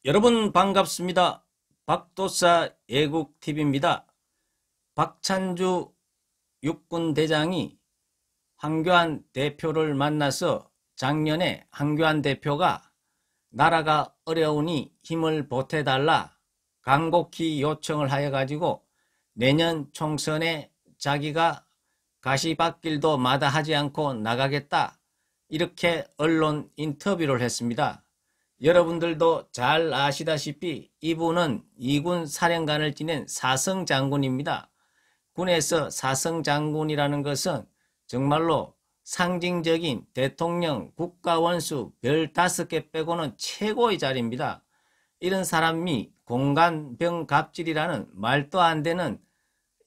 여러분 반갑습니다. 박도사 애국TV입니다. 박찬주 육군대장이 황교안 대표를 만나서 작년에 황교안 대표가 나라가 어려우니 힘을 보태달라 간곡히 요청을 하여 가지고 내년 총선에 자기가 가시밭길도 마다하지 않고 나가겠다, 이렇게 언론 인터뷰를 했습니다. 여러분들도 잘 아시다시피 이분은 2군 사령관을 지낸 사성장군입니다. 군에서 사성장군이라는 것은 정말로 상징적인 대통령, 국가원수 별 5개 빼고는 최고의 자리입니다. 이런 사람이 공간병갑질이라는 말도 안 되는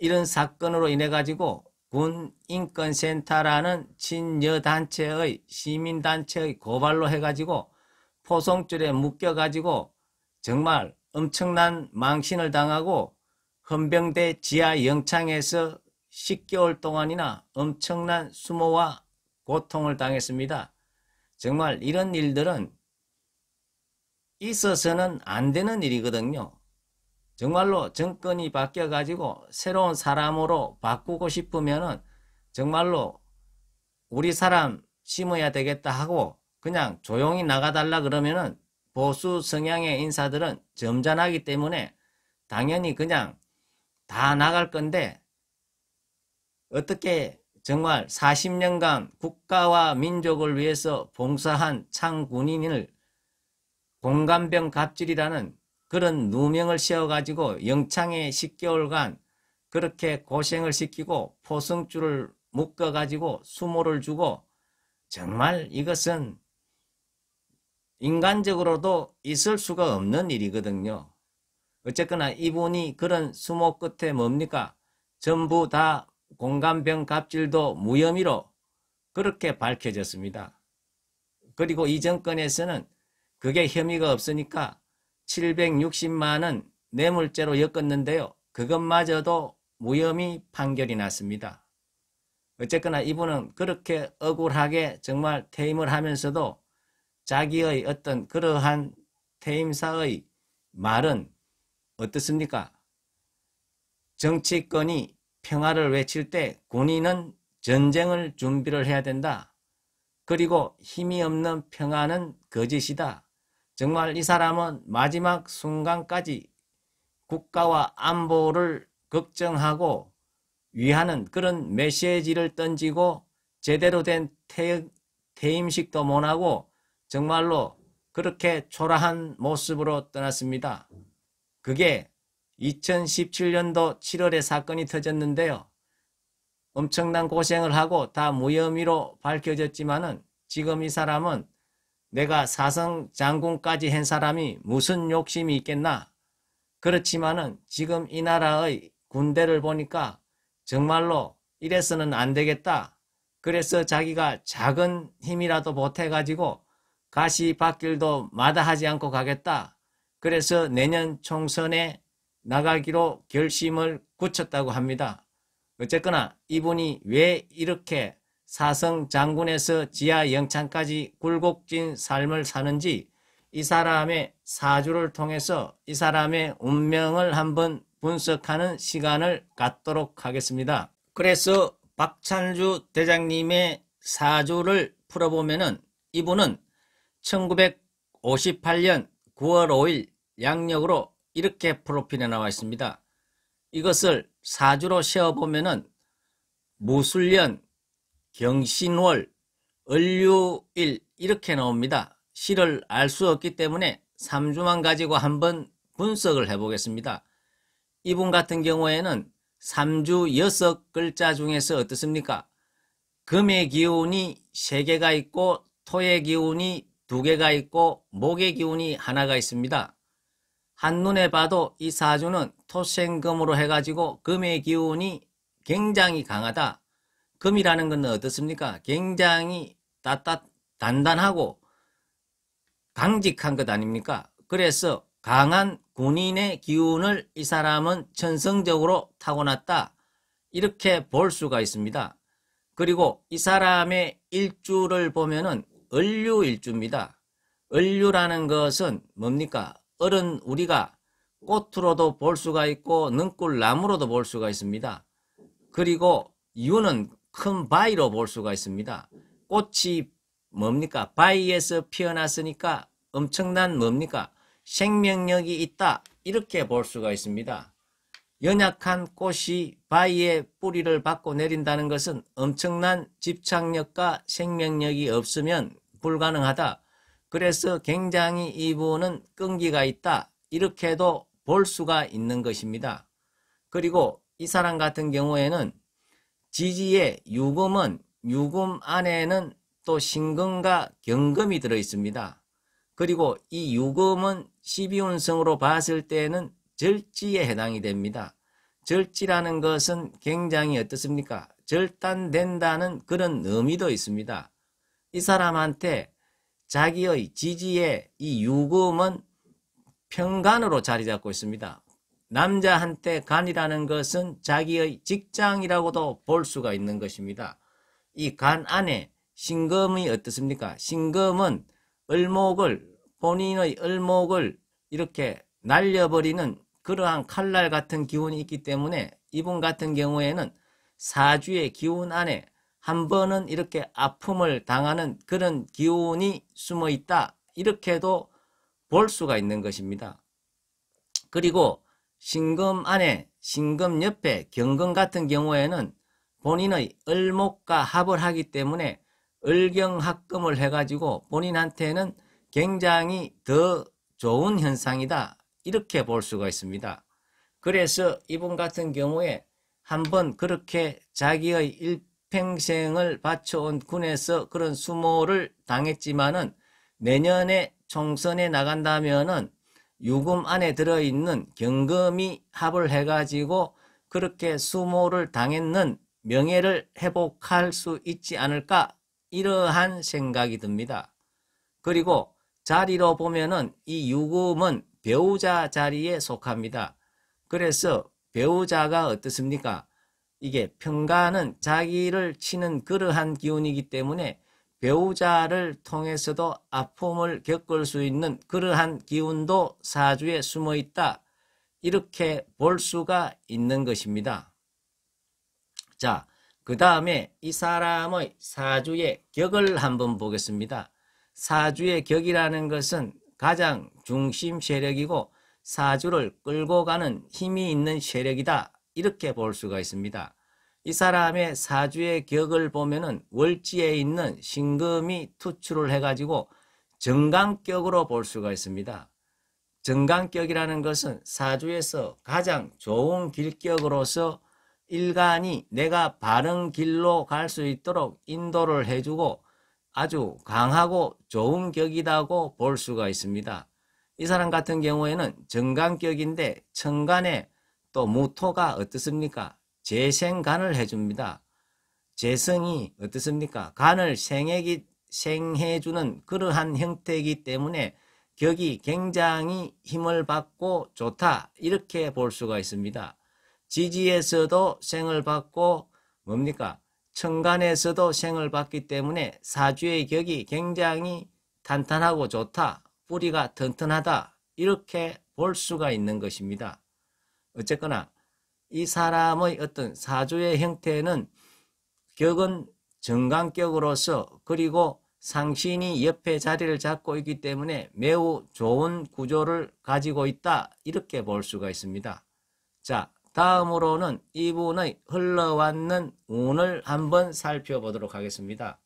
이런 사건으로 인해 가지고 군인권센터라는 친여단체의 시민단체의 고발로 해가지고 포송줄에 묶여가지고 정말 엄청난 망신을 당하고 헌병대 지하 영창에서 10개월 동안이나 엄청난 수모와 고통을 당했습니다. 정말 이런 일들은 있어서는 안 되는 일이거든요. 정말로 정권이 바뀌어가지고 새로운 사람으로 바꾸고 싶으면은 정말로 우리 사람 심어야 되겠다 하고 그냥 조용히 나가달라 그러면은 보수 성향의 인사들은 점잖하기 때문에 당연히 그냥 다 나갈 건데, 어떻게 정말 40년간 국가와 민족을 위해서 봉사한 창군인을 공간병 갑질이라는 그런 누명을 씌워가지고 영창에 10개월간 그렇게 고생을 시키고 포승줄을 묶어가지고 수모를 주고, 정말 이것은 인간적으로도 있을 수가 없는 일이거든요. 어쨌거나 이분이 그런 수모 끝에 뭡니까? 전부 다 공간병 갑질도 무혐의로 그렇게 밝혀졌습니다. 그리고 이 정권에서는 그게 혐의가 없으니까 760만원 뇌물죄로 엮었는데요. 그것마저도 무혐의 판결이 났습니다. 어쨌거나 이분은 그렇게 억울하게 정말 퇴임을 하면서도 자기의 어떤 그러한 퇴임사의 말은 어떻습니까? 정치권이 평화를 외칠 때 군인은 전쟁을 준비를 해야 된다. 그리고 힘이 없는 평화는 거짓이다. 정말 이 사람은 마지막 순간까지 국가와 안보를 걱정하고 위하는 그런 메시지를 던지고 제대로 된 퇴임식도 못하고 정말로 그렇게 초라한 모습으로 떠났습니다. 그게 2017년도 7월에 사건이 터졌는데요. 엄청난 고생을 하고 다 무혐의로 밝혀졌지만은 지금 이 사람은 내가 사성 장군까지 한 사람이 무슨 욕심이 있겠나? 그렇지만은 지금 이 나라의 군대를 보니까 정말로 이래서는 안 되겠다. 그래서 자기가 작은 힘이라도 보태가지고 가시밭길도 마다하지 않고 가겠다. 그래서 내년 총선에 나가기로 결심을 굳혔다고 합니다. 어쨌거나 이분이 왜 이렇게 사성 장군에서 지하 영창까지 굴곡진 삶을 사는지 이 사람의 사주를 통해서 이 사람의 운명을 한번 분석하는 시간을 갖도록 하겠습니다. 그래서 박찬주 대장님의 사주를 풀어보면은 이분은 1958년 9월 5일 양력으로 이렇게 프로필에 나와 있습니다. 이것을 사주로 세어보면은 무술년, 경신월, 을류일 이렇게 나옵니다. 실을 알 수 없기 때문에 3주만 가지고 한번 분석을 해보겠습니다. 이분 같은 경우에는 3주 6글자 중에서 어떻습니까? 금의 기운이 3개가 있고 토의 기운이 2개가 있고 목의 기운이 하나가 있습니다. 한눈에 봐도 이 사주는 토생금으로 해가지고 금의 기운이 굉장히 강하다. 금이라는 건 어떻습니까? 굉장히 단단하고 강직한 것 아닙니까? 그래서 강한 군인의 기운을 이 사람은 천성적으로 타고났다, 이렇게 볼 수가 있습니다. 그리고 이 사람의 일주를 보면은 을류일주입니다. 을류라는 것은 뭡니까? 을은 우리가 꽃으로도 볼 수가 있고 능꿀나무로도 볼 수가 있습니다. 그리고 유는 큰 바위로 볼 수가 있습니다. 꽃이 뭡니까? 바위에서 피어났으니까 엄청난 뭡니까? 생명력이 있다. 이렇게 볼 수가 있습니다. 연약한 꽃이 바위에 뿌리를 받고 내린다는 것은 엄청난 집착력과 생명력이 없으면 불가능하다. 그래서 굉장히 이분은 끈기가 있다. 이렇게도 볼 수가 있는 것입니다. 그리고 이 사람 같은 경우에는 지지의 유금은 유금 안에는 또 신금과 경금이 들어 있습니다. 그리고 이 유금은 12운성으로 봤을 때는 절지에 해당이 됩니다. 절지라는 것은 굉장히 어떻습니까? 절단된다는 그런 의미도 있습니다. 이 사람한테 자기의 지지의 이 유금은 편간으로 자리 잡고 있습니다. 남자한테 간이라는 것은 자기의 직장이라고도 볼 수가 있는 것입니다. 이 간 안에 신금이 어떻습니까? 신금은 본인의 을목을 이렇게 날려버리는 그러한 칼날 같은 기운이 있기 때문에 이분 같은 경우에는 사주의 기운 안에 한 번은 이렇게 아픔을 당하는 그런 기운이 숨어 있다. 이렇게도 볼 수가 있는 것입니다. 그리고 신금 안에 신금 옆에 경금 같은 경우에는 본인의 을목과 합을 하기 때문에 을경합금을 해가지고 본인한테는 굉장히 더 좋은 현상이다. 이렇게 볼 수가 있습니다. 그래서 이분 같은 경우에 한번 그렇게 자기의 일평생을 바쳐온 군에서 그런 수모를 당했지만은 내년에 총선에 나간다면은 유금 안에 들어있는 경금이 합을 해가지고 그렇게 수모를 당했는 명예를 회복할 수 있지 않을까 이러한 생각이 듭니다. 그리고 자리로 보면은 이 유금은 배우자 자리에 속합니다. 그래서 배우자가 어떻습니까? 이게 편간은 자기를 치는 그러한 기운이기 때문에 배우자를 통해서도 아픔을 겪을 수 있는 그러한 기운도 사주에 숨어 있다. 이렇게 볼 수가 있는 것입니다. 자, 그 다음에 이 사람의 사주의 격을 한번 보겠습니다. 사주의 격이라는 것은 가장 중심 세력이고 사주를 끌고 가는 힘이 있는 세력이다. 이렇게 볼 수가 있습니다. 이 사람의 사주의 격을 보면은 월지에 있는 신금이 투출을 해가지고 정강격으로 볼 수가 있습니다. 정강격이라는 것은 사주에서 가장 좋은 길격으로서 일간이 내가 바른 길로 갈 수 있도록 인도를 해주고 아주 강하고 좋은 격이라고 볼 수가 있습니다. 이 사람 같은 경우에는 정강격인데 천간에 또 무토가 어떻습니까? 재생간을 해줍니다. 재성이 어떻습니까? 간을 생해주는 그러한 형태이기 때문에 격이 굉장히 힘을 받고 좋다. 이렇게 볼 수가 있습니다. 지지에서도 생을 받고 뭡니까? 천간에서도 생을 받기 때문에 사주의 격이 굉장히 탄탄하고 좋다. 뿌리가 튼튼하다. 이렇게 볼 수가 있는 것입니다. 어쨌거나 이 사람의 어떤 사주의 형태는 격은 정강격으로서 그리고 상신이 옆에 자리를 잡고 있기 때문에 매우 좋은 구조를 가지고 있다. 이렇게 볼 수가 있습니다. 자, 다음으로는 이분의 흘러왔는 운을 한번 살펴보도록 하겠습니다.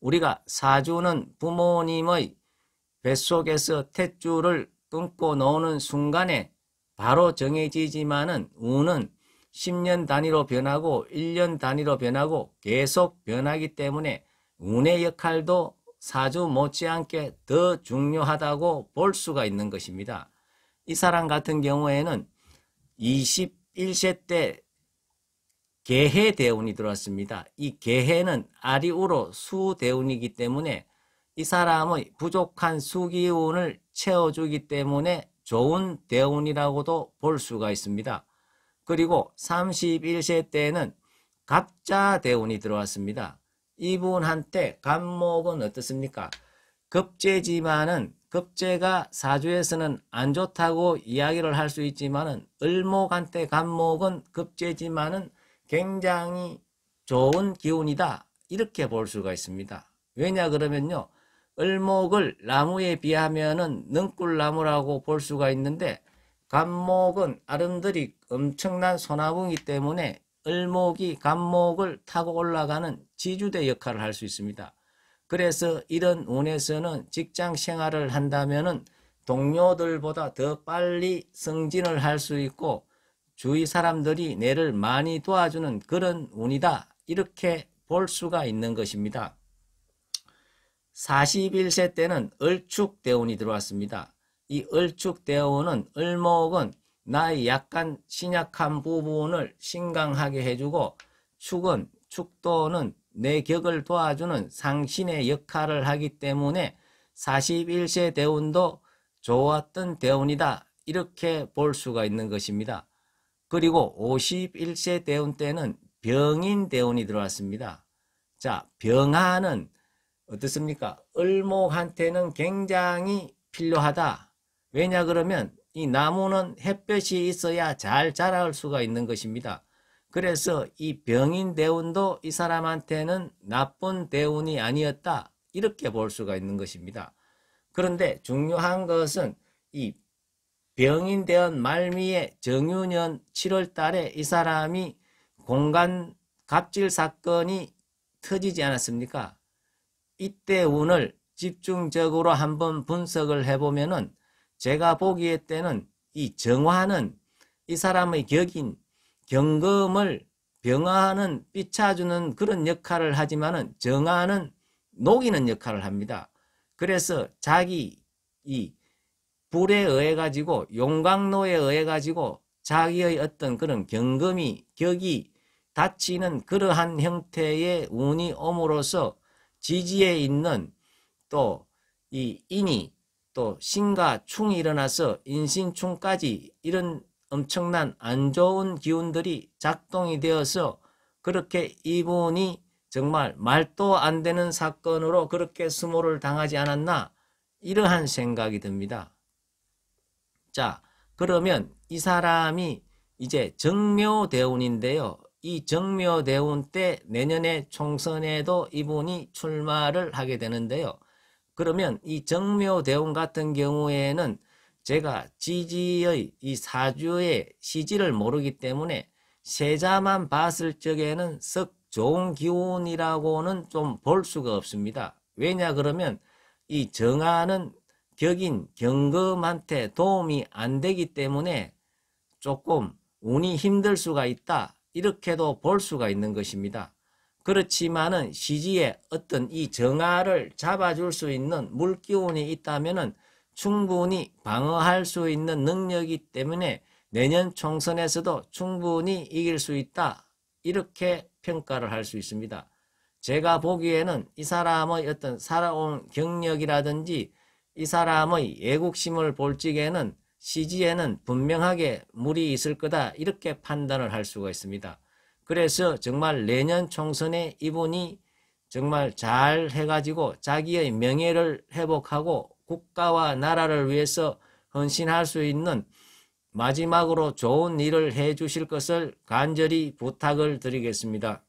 우리가 사주는 부모님의 뱃속에서 탯줄을 끊고 놓는 순간에 바로 정해지지만은 운은 10년 단위로 변하고 1년 단위로 변하고 계속 변하기 때문에 운의 역할도 사주 못지않게 더 중요하다고 볼 수가 있는 것입니다. 이 사람 같은 경우에는 21세 때 개해 대운이 들어왔습니다. 이 개해는 아리우로 수 대운이기 때문에 이 사람의 부족한 수기운을 채워주기 때문에 좋은 대운이라고도 볼 수가 있습니다. 그리고 31세 때는 갑자 대운이 들어왔습니다. 이분한테 간목은 어떻습니까? 급제지만은 급제가 사주에서는 안 좋다고 이야기를 할 수 있지만은 을목한테 간목은 급제지만은 굉장히 좋은 기운이다. 이렇게 볼 수가 있습니다. 왜냐 그러면요. 을목을 나무에 비하면은 능꿀나무라고 볼 수가 있는데 간목은 아름들이 엄청난 소나무이기 때문에 을목이 간목을 타고 올라가는 지주대 역할을 할 수 있습니다. 그래서 이런 운에서는 직장 생활을 한다면은 동료들보다 더 빨리 승진을 할 수 있고 주위 사람들이 내를 많이 도와주는 그런 운이다. 이렇게 볼 수가 있는 것입니다. 41세 때는 을축대운이 들어왔습니다. 이 을축대운은 을목은 나의 약간 신약한 부분을 신강하게 해주고 축도는 내 격을 도와주는 상신의 역할을 하기 때문에 41세 대운도 좋았던 대운이다. 이렇게 볼 수가 있는 것입니다. 그리고 51세 대운 때는 병인 대운이 들어왔습니다. 자, 병화는 어떻습니까? 을목한테는 굉장히 필요하다. 왜냐 그러면 이 나무는 햇볕이 있어야 잘 자랄 수가 있는 것입니다. 그래서 이 병인 대운도 이 사람한테는 나쁜 대운이 아니었다. 이렇게 볼 수가 있는 것입니다. 그런데 중요한 것은 이 병인 대운 말미에 정유년 7월 달에 이 사람이 공간 갑질 사건이 터지지 않았습니까? 이때 운을 집중적으로 한번 분석을 해보면은 제가 보기에 때는 이 정화는 이 사람의 격인 경금을 병화는 삐쳐주는 그런 역할을 하지만은 정화는 녹이는 역할을 합니다. 그래서 자기 이 불에 의해 가지고 용광로에 의해 가지고 자기의 어떤 그런 격이 닫히는 그러한 형태의 운이 옴으로써 지지에 있는 또 이 인이 또 신과 충이 일어나서 인신충까지 이런 엄청난 안 좋은 기운들이 작동이 되어서 그렇게 이분이 정말 말도 안 되는 사건으로 그렇게 수모를 당하지 않았나 이러한 생각이 듭니다. 자, 그러면 이 사람이 이제 정묘대운인데요. 이 정묘대운 때 내년에 총선에도 이분이 출마를 하게 되는데요. 그러면 이 정묘대운 같은 경우에는 제가 지지의 이 사주의 시지를 모르기 때문에 세자만 봤을 적에는 썩 좋은 기운이라고는 좀 볼 수가 없습니다. 왜냐 그러면 이 정화는 격인 경금한테 도움이 안 되기 때문에 조금 운이 힘들 수가 있다. 이렇게도 볼 수가 있는 것입니다. 그렇지만은 시지에 어떤 이 정화를 잡아줄 수 있는 물기운이 있다면은 충분히 방어할 수 있는 능력이기 때문에 내년 총선에서도 충분히 이길 수 있다. 이렇게 평가를 할 수 있습니다. 제가 보기에는 이 사람의 어떤 살아온 경력이라든지 이 사람의 애국심을 볼 적에는 시지에는 분명하게 물이 있을 거다. 이렇게 판단을 할 수가 있습니다. 그래서 정말 내년 총선에 이분이 정말 잘 해가지고 자기의 명예를 회복하고 국가와 나라를 위해서 헌신할 수 있는 마지막으로 좋은 일을 해 주실 것을 간절히 부탁을 드리겠습니다.